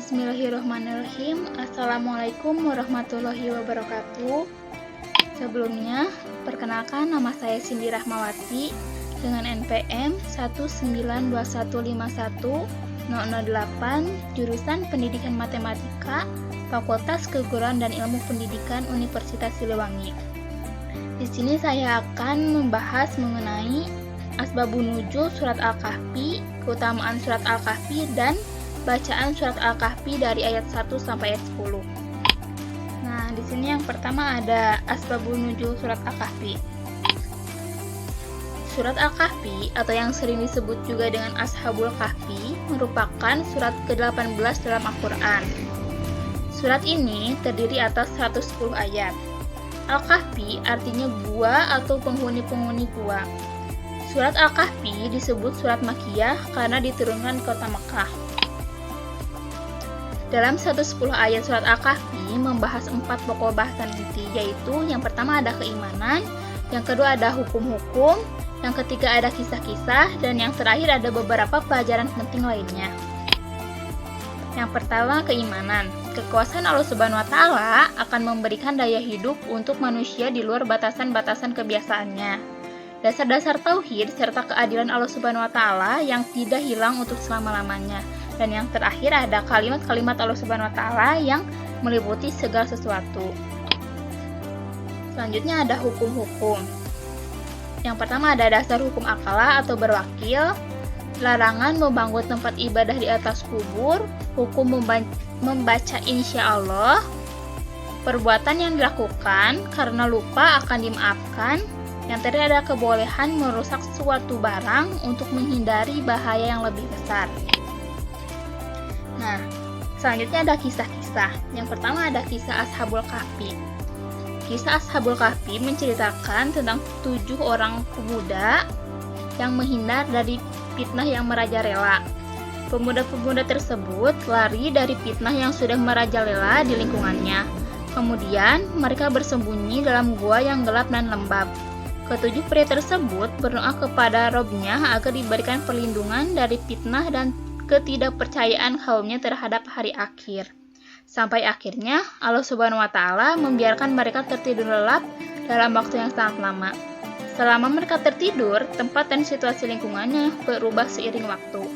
Bismillahirrahmanirrahim. Assalamualaikum warahmatullahi wabarakatuh. Sebelumnya, perkenalkan nama saya Cindy Rahmawati dengan NPM 192151008, jurusan Pendidikan Matematika, Fakultas Keguruan dan Ilmu Pendidikan Universitas Siliwangi. Di sini saya akan membahas mengenai Asbabun Nuzul Surat Al-Kahfi, keutamaan Surat Al-Kahfi, dan bacaan Surat Al-Kahfi dari ayat 1 sampai ayat 10. Nah, di sini yang pertama ada Asbabun Nuzul Surat Al-Kahfi. Surat Al-Kahfi atau yang sering disebut juga dengan Ashabul Kahfi merupakan surat ke-18 dalam Al-Quran. Surat ini terdiri atas 110 ayat. Al-Kahfi artinya gua atau penghuni-penghuni gua. Surat Al-Kahfi disebut surat Makkiyah karena diturunkan ke kota Makkah. Dalam 110 ayat surat Al-Kahfi membahas 4 pokok bahasan inti, yaitu yang pertama ada keimanan, yang kedua ada hukum-hukum, yang ketiga ada kisah-kisah, dan yang terakhir ada beberapa pelajaran penting lainnya. Yang pertama, keimanan. Kekuasaan Allah Subhanahu wa Ta'ala akan memberikan daya hidup untuk manusia di luar batasan-batasan kebiasaannya. Dasar-dasar tauhid serta keadilan Allah Subhanahu wa Ta'ala yang tidak hilang untuk selama-lamanya. Dan yang terakhir ada kalimat-kalimat Allah Subhanahu wa Ta'ala yang meliputi segala sesuatu. Selanjutnya ada hukum-hukum. Yang pertama ada dasar hukum akala atau berwakil, larangan membangun tempat ibadah di atas kubur, hukum membaca insya Allah, perbuatan yang dilakukan karena lupa akan dimaafkan. Yang terakhir ada kebolehan merusak suatu barang untuk menghindari bahaya yang lebih besar. Nah, selanjutnya ada kisah-kisah. Yang pertama ada kisah Ashabul Kahfi. Kisah Ashabul Kahfi menceritakan tentang 7 orang pemuda yang menghindar dari fitnah yang merajalela. Pemuda-pemuda tersebut lari dari fitnah yang sudah merajalela di lingkungannya. Kemudian mereka bersembunyi dalam gua yang gelap dan lembab. Ketujuh pria tersebut berdoa kepada Robnya agar diberikan perlindungan dari fitnah dan ketidakpercayaan kaumnya terhadap hari akhir. Sampai akhirnya Allah Subhanahu wa Ta'ala membiarkan mereka tertidur lelap dalam waktu yang sangat lama. Selama mereka tertidur, tempat dan situasi lingkungannya berubah seiring waktu.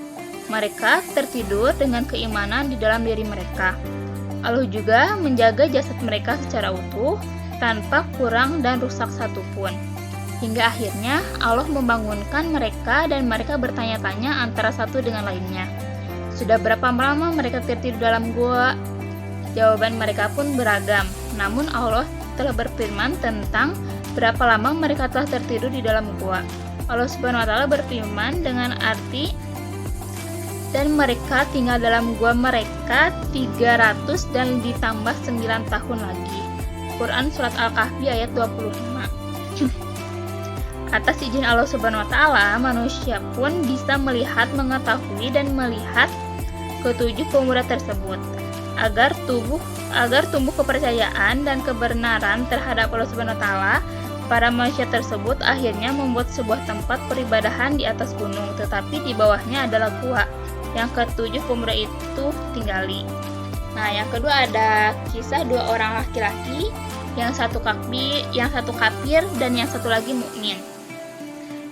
Mereka tertidur dengan keimanan di dalam diri mereka. Allah juga menjaga jasad mereka secara utuh, tanpa kurang dan rusak satupun. Hingga akhirnya Allah membangunkan mereka dan mereka bertanya-tanya antara satu dengan lainnya. Sudah berapa lama mereka tertidur dalam gua? Jawaban mereka pun beragam. Namun Allah telah berfirman tentang berapa lama mereka telah tertidur di dalam gua. Allah Subhanahu wa Ta'ala berfirman dengan arti, dan mereka tinggal dalam gua mereka 300 dan ditambah 9 tahun lagi. Quran Surat Al-Kahfi ayat 25. Atas izin Allah Subhanahu wa Ta'ala, manusia pun bisa melihat, mengetahui, dan melihat ketujuh pemuda tersebut. Agar tumbuh kepercayaan dan kebenaran terhadap Allah Subhanahu wa Ta'ala, para manusia tersebut akhirnya membuat sebuah tempat peribadahan di atas gunung, tetapi di bawahnya adalah gua yang ketujuh pemuda itu tinggali. Nah, yang kedua ada kisah 2 orang laki-laki, yang satu kafir dan yang satu lagi mukmin.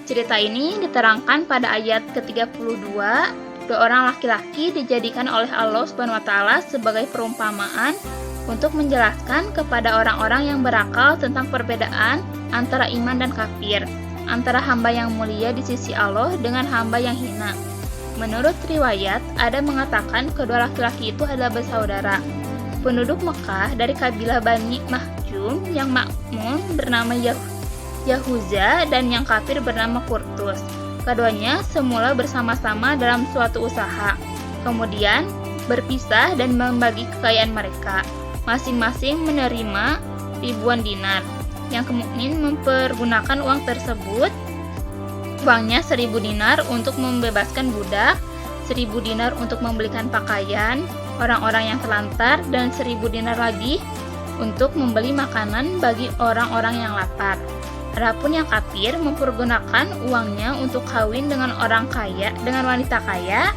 Cerita ini diterangkan pada ayat ke-32, 2 orang laki-laki dijadikan oleh Allah Subhanahu wa Ta'ala sebagai perumpamaan untuk menjelaskan kepada orang-orang yang berakal tentang perbedaan antara iman dan kafir, antara hamba yang mulia di sisi Allah dengan hamba yang hina. Menurut riwayat, ada mengatakan kedua laki-laki itu adalah bersaudara. Penduduk Mekah dari kabilah Bani Mahjum, yang makmum bernama Yahuza dan yang kafir bernama Qurtus. Keduanya semula bersama-sama dalam suatu usaha, kemudian berpisah dan membagi kekayaan mereka. Masing-masing menerima ribuan dinar. Yang mukmin mempergunakan uang tersebut. Uangnya 1000 dinar untuk membebaskan budak, 1000 dinar untuk membelikan pakaian orang-orang yang terlantar, dan 1000 dinar lagi untuk membeli makanan bagi orang-orang yang lapar. Adapun yang kafir mempergunakan uangnya untuk kawin dengan wanita kaya,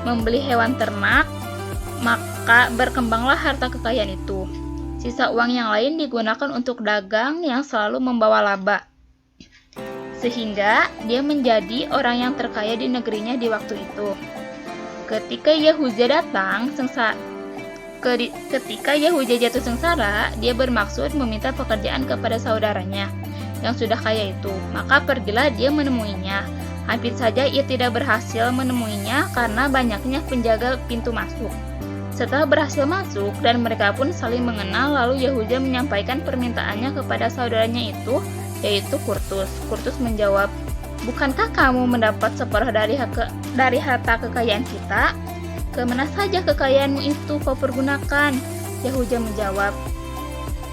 membeli hewan ternak, Maka berkembanglah harta kekayaan itu. Sisa uang yang lain digunakan untuk dagang yang selalu membawa laba. Sehingga dia menjadi orang yang terkaya di negerinya di waktu itu. Ketika Yahuzia jatuh sengsara, dia bermaksud meminta pekerjaan kepada saudaranya yang sudah kaya itu. Maka pergilah dia menemuinya. Hampir saja ia tidak berhasil menemuinya karena banyaknya penjaga pintu masuk. Setelah berhasil masuk dan mereka pun saling mengenal, lalu Yahuzia menyampaikan permintaannya kepada saudaranya itu, yaitu Kurtus. Kurtus menjawab, "Bukankah kamu mendapat separuh dari harta kekayaan kita? Kemana saja kekayaanmu itu kau pergunakan?" Yahuzia menjawab,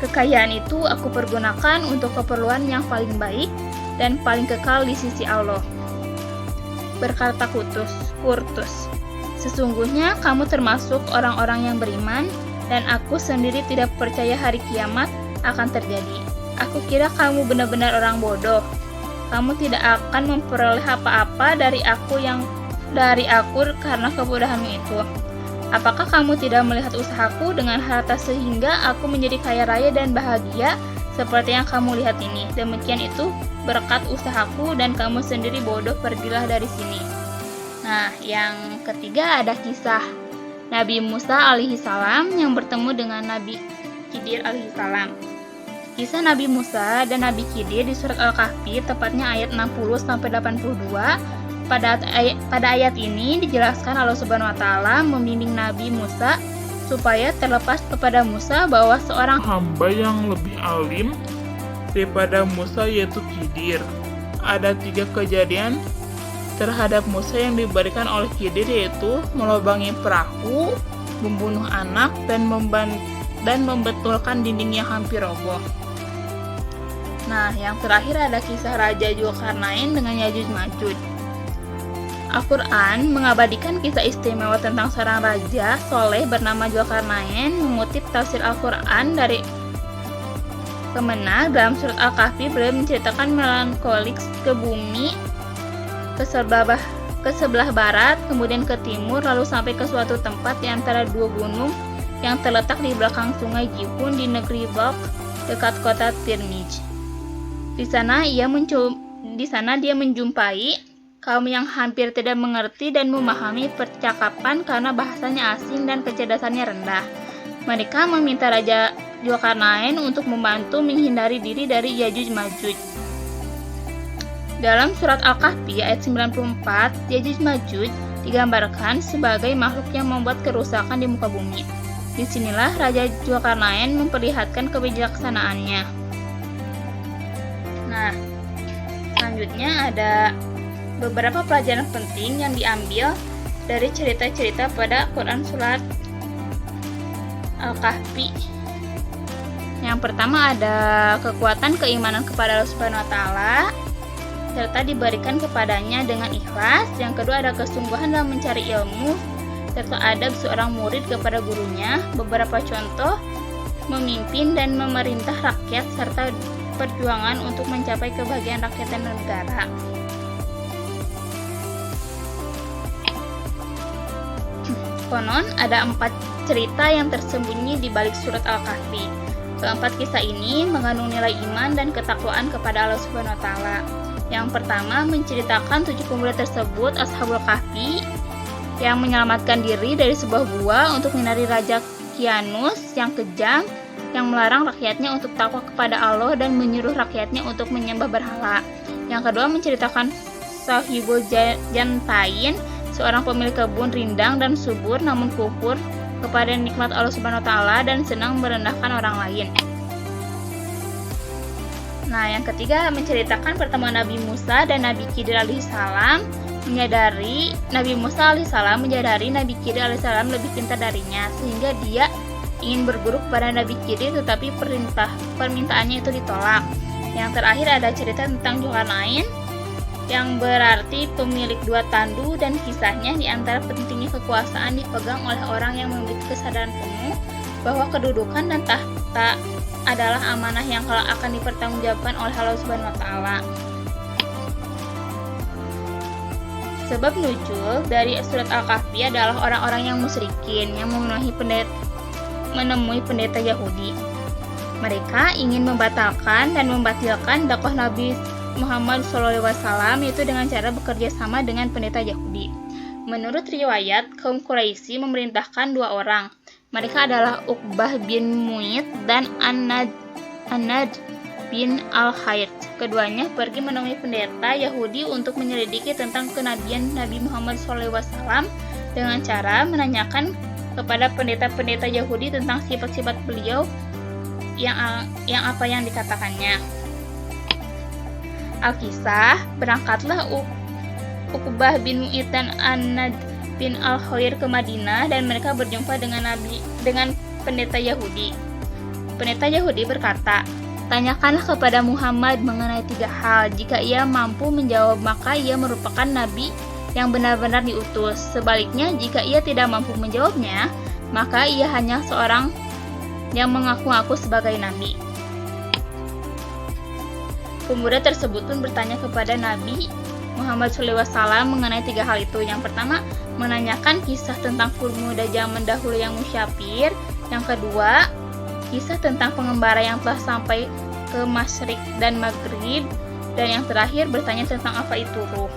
"Kekayaan itu aku pergunakan untuk keperluan yang paling baik dan paling kekal di sisi Allah." Berkata Kurtus, "Sesungguhnya kamu termasuk orang-orang yang beriman, dan aku sendiri tidak percaya hari kiamat akan terjadi. Aku kira kamu benar-benar orang bodoh. Kamu tidak akan memperoleh apa-apa dari aku karena kebodohanmu itu. Apakah kamu tidak melihat usahaku dengan harta sehingga aku menjadi kaya raya dan bahagia seperti yang kamu lihat ini? Demikian itu berkat usahaku dan kamu sendiri bodoh, pergilah dari sini." Nah, yang ketiga ada kisah Nabi Musa alaihissalam yang bertemu dengan Nabi Khidir alaihissalam. Kisah Nabi Musa dan Nabi Khidir di surat Al-Kahfi, tepatnya ayat 60-82. Pada ayat ini dijelaskan Allah Subhanahu wa taala membimbing Nabi Musa supaya terlepas kepada Musa bahwa seorang hamba yang lebih alim daripada Musa, yaitu Khidir. Ada 3 kejadian terhadap Musa yang diberikan oleh Khidir, yaitu melobangi perahu, membunuh anak, dan membetulkan dinding yang hampir roboh. Nah, yang terakhir ada kisah Raja Zulkarnain dengan Yajuj Majuj. Al-Quran mengabadikan kisah istimewa tentang seorang raja soleh bernama Zulkarnain. Mengutip tafsir Al-Quran dari Kemenang dalam surat Al-Kahfi, beliau menceritakan melankolik ke bumi ke sebelah barat, kemudian ke timur, lalu sampai ke suatu tempat di antara 2 gunung yang terletak di belakang sungai Gihun di negeri Balkh dekat kota Tirmidz. Di sana dia menjumpai kaum yang hampir tidak mengerti dan memahami percakapan karena bahasanya asing dan kecerdasannya rendah. Mereka meminta Raja Zulkarnain untuk membantu menghindari diri dari Yajuj Majuj. Dalam surat Al-Kahfi ayat 94, Yajuj Majuj digambarkan sebagai makhluk yang membuat kerusakan di muka bumi. Disinilah Raja Zulkarnain memperlihatkan kebijaksanaannya. Nah, selanjutnya ada beberapa pelajaran penting yang diambil dari cerita-cerita pada Quran surat Al-Kahfi. Yang pertama ada kekuatan keimanan kepada Allah Subhanahu wa taala serta diberikan kepadanya dengan ikhlas. Yang kedua ada kesungguhan dalam mencari ilmu serta adab seorang murid kepada gurunya. Beberapa contoh memimpin dan memerintah rakyat serta perjuangan untuk mencapai kebahagiaan rakyat dan negara. Konon ada 4 cerita yang tersembunyi di balik surat Al-Kahfi. Keempat kisah ini mengandung nilai iman dan ketakwaan kepada Allah Subhanahu wa taala. Yang pertama menceritakan 7 pemuda tersebut, Ashabul Kahfi, yang menyelamatkan diri dari sebuah gua untuk menghindari Raja Kianus yang kejam yang melarang rakyatnya untuk takwa kepada Allah dan menyuruh rakyatnya untuk menyembah berhala. Yang kedua menceritakan Sahibul Jantain, seorang pemilik kebun rindang dan subur namun kufur kepada nikmat Allah Subhanahu wa taala dan senang merendahkan orang lain. Nah, yang ketiga menceritakan pertemuan Nabi Musa dan Nabi Khidir alaihissalam. Nabi Musa alaihissalam menyadari Nabi Khidir alaihissalam lebih pintar darinya, sehingga dia ingin berguru kepada Nabi Khidir, tetapi permintaannya itu ditolak. Yang terakhir ada cerita tentang Zulkarnain yang berarti pemilik 2 tandu, dan kisahnya di antara pentingnya kekuasaan dipegang oleh orang yang memiliki kesadaran penuh bahwa kedudukan dan tahta adalah amanah yang kelak akan dipertanggungjawabkan oleh Allah Subhanahu wa taala. Sebab nuzul dari surat Al-Kahfi adalah orang-orang yang musyrikin yang menemui pendeta Yahudi. Mereka ingin membatalkan dan membatilkan dakwah Nabi Muhammad SAW, yaitu dengan cara bekerja sama dengan pendeta Yahudi. Menurut riwayat, kaum Quraisy memerintahkan dua orang. Mereka adalah Uqbah bin Mu'id dan Anad bin Al-Hayth. Keduanya pergi menemui pendeta Yahudi untuk menyelidiki tentang kenabian Nabi Muhammad SAW dengan cara menanyakan kepada pendeta-pendeta Yahudi tentang sifat-sifat beliau yang apa yang dikatakannya. Al-Kisah, berangkatlah Uqbah bin Mu'id dan Anad bin Al-Hayth ke Madinah dan mereka berjumpa dengan pendeta Yahudi. Pendeta Yahudi berkata, "Tanyakanlah kepada Muhammad mengenai 3 hal. Jika ia mampu menjawab, maka ia merupakan nabi yang benar-benar diutus. Sebaliknya, jika ia tidak mampu menjawabnya, maka ia hanya seorang yang mengaku-ngaku sebagai nabi." Pemuda tersebut pun bertanya kepada Nabi Muhammad SAW mengenai 3 hal itu. Yang pertama, menanyakan kisah tentang pemuda zaman dahulu yang musyafir. Yang kedua, kisah tentang pengembara yang telah sampai ke Masyriq dan Maghrib. Dan yang terakhir, bertanya tentang apa itu ruh.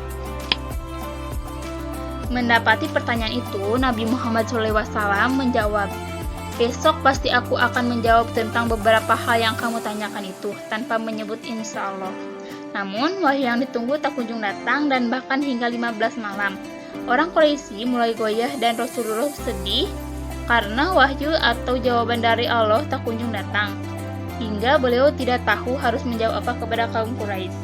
Mendapati pertanyaan itu, Nabi Muhammad SAW menjawab, "Besok pasti aku akan menjawab tentang beberapa hal yang kamu tanyakan itu, tanpa menyebut insya Allah." Namun, wahyu yang ditunggu tak kunjung datang dan bahkan hingga 15 malam. Orang Quraisy mulai goyah dan Rasulullah sedih karena wahyu atau jawaban dari Allah tak kunjung datang, hingga beliau tidak tahu harus menjawab apa kepada kaum Quraisy.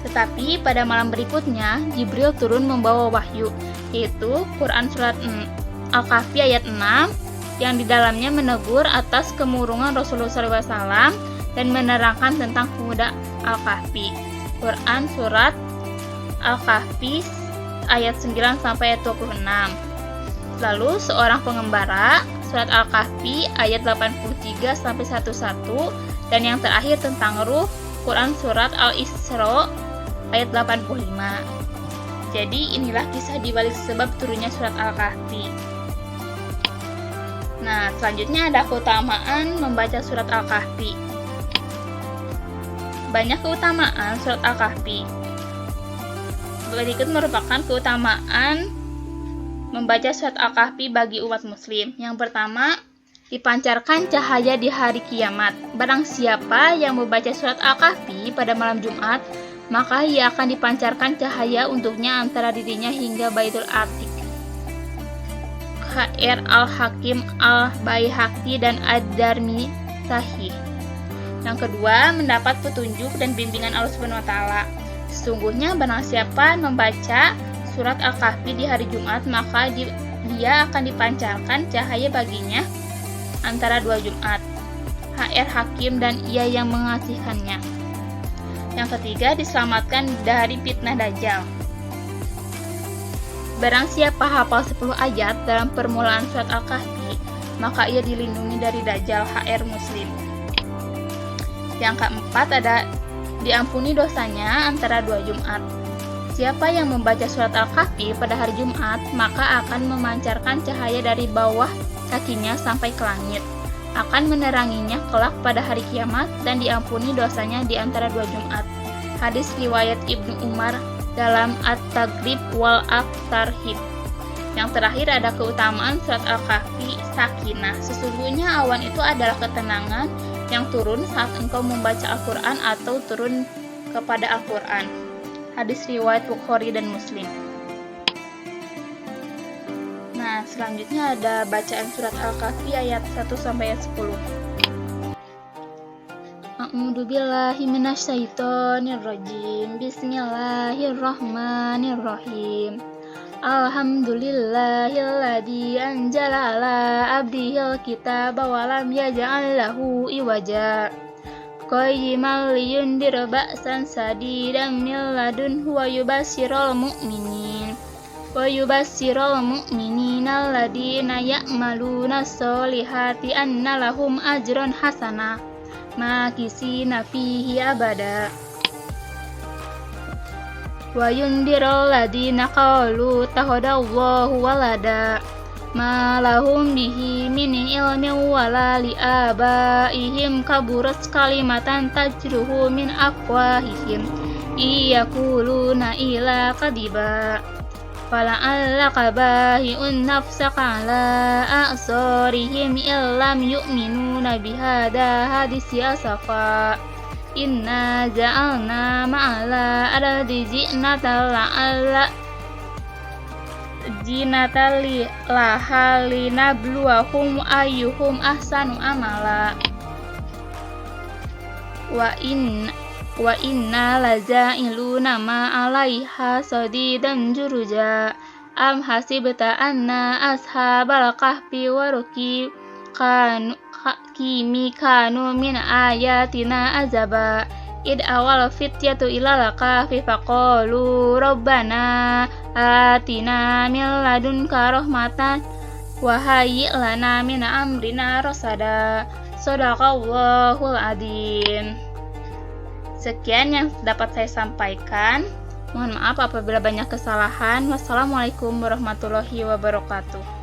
Tetapi pada malam berikutnya, Jibril turun membawa wahyu, yaitu Quran Surat Al-Kahfi ayat 6, yang di dalamnya menegur atas kemurungan Rasulullah SAW dan menerangkan tentang pemuda Al-Kahfi. Quran Surat Al-Kahfi ayat 9 sampai ayat 26. Lalu seorang pengembara, Surat Al-Kahfi ayat 83 sampai 11, dan yang terakhir tentang ruh, Quran Surat Al-Isra ayat 85. Jadi inilah kisah dibalik sebab turunnya Surat Al-Kahfi. Nah, selanjutnya ada keutamaan membaca Surat Al-Kahfi. Banyak keutamaan Surat Al-Kahfi. Berikut merupakan keutamaan membaca Surat Al-Kahfi bagi umat muslim. Yang pertama, dipancarkan cahaya di hari kiamat. Barang siapa yang membaca Surat Al-Kahfi pada malam Jumat, maka ia akan dipancarkan cahaya untuknya antara dirinya hingga Baitul Atiq. Khair Al-Hakim Al-Baihaqi dan Ad-Darmi Sahih. Yang kedua, mendapat petunjuk dan bimbingan Allah SWT. Sesungguhnya barang siapa membaca Surat Al-Kahfi di hari Jumat, maka dia akan dipancarkan cahaya baginya antara 2 Jumat. HR Hakim dan ia yang mengasihkannya. Yang ketiga, diselamatkan dari fitnah Dajjal. Barang siapa hafal 10 ayat dalam permulaan Surat Al-Kahfi, maka ia dilindungi dari Dajjal. HR Muslim. Yang keempat, ada diampuni dosanya antara 2 Jumat. Siapa yang membaca Surat Al-Kahfi pada hari Jumat, maka akan memancarkan cahaya dari bawah kakinya sampai ke langit, akan meneranginya kelak pada hari kiamat, dan diampuni dosanya di antara 2 Jumat. Hadis riwayat Ibnu Umar dalam At-Taghrib wal At-Tarhib. Yang terakhir ada keutamaan Surat Al-Kahfi Sakinah. Sesungguhnya awan itu adalah ketenangan yang turun saat engkau membaca Al-Quran atau turun kepada Al-Quran. Hadis riwayat Bukhari dan Muslim. Nah, selanjutnya ada bacaan Surat Al-Kahfi ayat 1 sampai ayat 10. A'udzu billahi minasyaitonir rajim. Bismillahirrahmanirrahim. Alhamdulillahilladzi anzala ala abdihil kitaba wa lam yaj'al lahu iwaja. Qayyiman liyundira ba'san sadidan min ladunhu wa yubassirul mu'minina alladzina ya'maluna sholihati anna lahum ajran hasana makisina fihi abada. wa yundirul ladina qalu tahadallahu walada ma lahum bihi min ilmin wala li abaihim kaburat kalimatan tajruhu min afwahihim iyaquluna ila kadiba fala'allaka bahi'un nafsaka ala a'sarihim illam yu'minuna bihada hadisi asafa inna ja'alna ma'ala aradi zinatan laha linabluwahum ayyuhum ahsanu amala wa inna laza'iluna ma 'alaiha sadidan juruja am hasibta anna ashabal kahfi waruki kanu min ayatina azaba id awal fityatu ilal kahfi faqalu rabbana atina min ladunka rahmatan wa hayyi lana min amrina rasada. Shadaqallahul adzim. Sekian yang dapat saya sampaikan. Mohon maaf apabila banyak kesalahan. Wassalamualaikum warahmatullahi wabarakatuh.